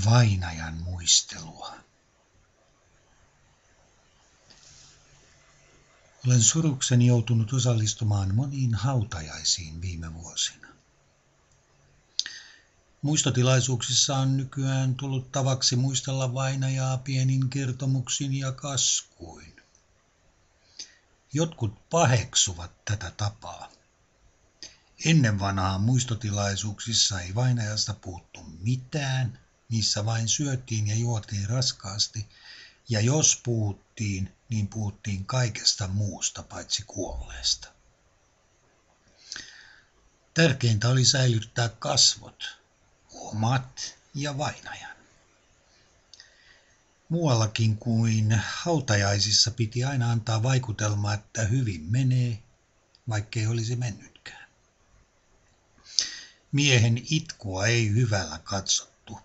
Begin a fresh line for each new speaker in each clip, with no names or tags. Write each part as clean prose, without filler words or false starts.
Vainajan muistelua. Olen surukseni joutunut osallistumaan moniin hautajaisiin viime vuosina. Muistotilaisuuksissa on nykyään tullut tavaksi muistella vainajaa pienin kertomuksin ja kaskuin. Jotkut paheksuvat tätä tapaa. Ennen vanhaa muistotilaisuuksissa ei vainajasta puhuttu mitään, niissä vain syötiin ja juotiin raskaasti, ja jos puhuttiin, niin puhuttiin kaikesta muusta paitsi kuolleesta. Tärkeintä oli säilyttää kasvot, omat ja vainajan. Muuallakin kuin hautajaisissa piti aina antaa vaikutelma, että hyvin menee, vaikkei olisi mennytkään. Miehen itkua ei hyvällä katsottu,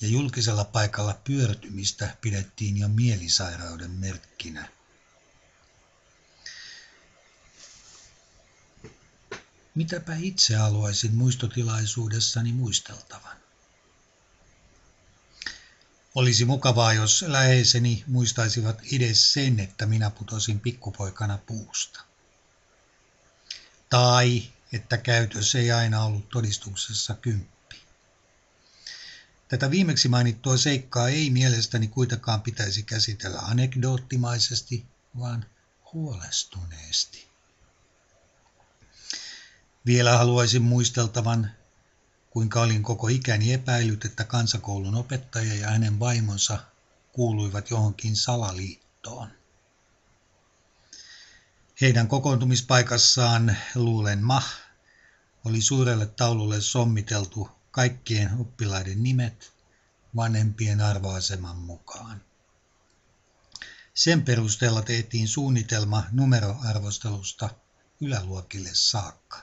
ja julkisella paikalla pyörtymistä pidettiin jo mielisairauden merkkinä. Mitäpä itse haluaisin muistotilaisuudessani muisteltavan? Olisi mukavaa, jos läheiseni muistaisivat edes sen, että minä putosin pikkupoikana puusta. Tai että käytös ei aina ollut todistuksessa 10. Tätä viimeksi mainittua seikkaa ei mielestäni kuitenkaan pitäisi käsitellä anekdoottimaisesti, vaan huolestuneesti. Vielä haluaisin muisteltavan, kuinka olin koko ikäni epäillyt, että kansakoulun opettaja ja hänen vaimonsa kuuluivat johonkin salaliittoon. Heidän kokoontumispaikassaan, luulenma, oli suurelle taululle sommiteltu kaikkien oppilaiden nimet vanhempien arvoaseman mukaan. Sen perusteella tehtiin suunnitelma numeroarvostelusta yläluokille saakka.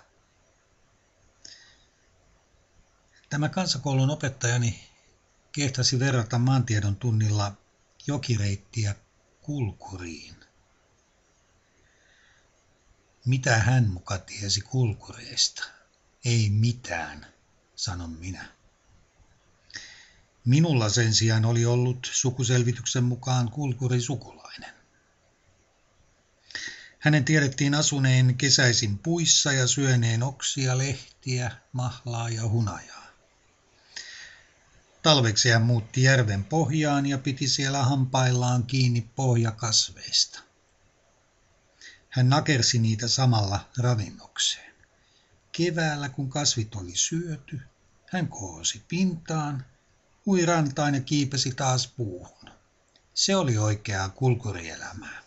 Tämä kansakoulun opettajani kehtasi verrata maantiedon tunnilla jokireittiä kulkuriin. Mitä hän muka tiesi kulkureista? Ei mitään, sanon minä. Minulla sen sijaan oli ollut sukuselvityksen mukaan kulkurisukulainen. Hänen tiedettiin asuneen kesäisin puissa ja syöneen oksia, lehtiä, mahlaa ja hunajaa. Talveksi hän muutti järven pohjaan ja piti siellä hampaillaan kiinni pohjakasveista. Hän nakersi niitä samalla ravinnokseen. Keväällä, kun kasvit oli syöty, hän kohosi pintaan, ui rantaan ja kiipesi taas puuhun. Se oli oikeaa kulkurielämää.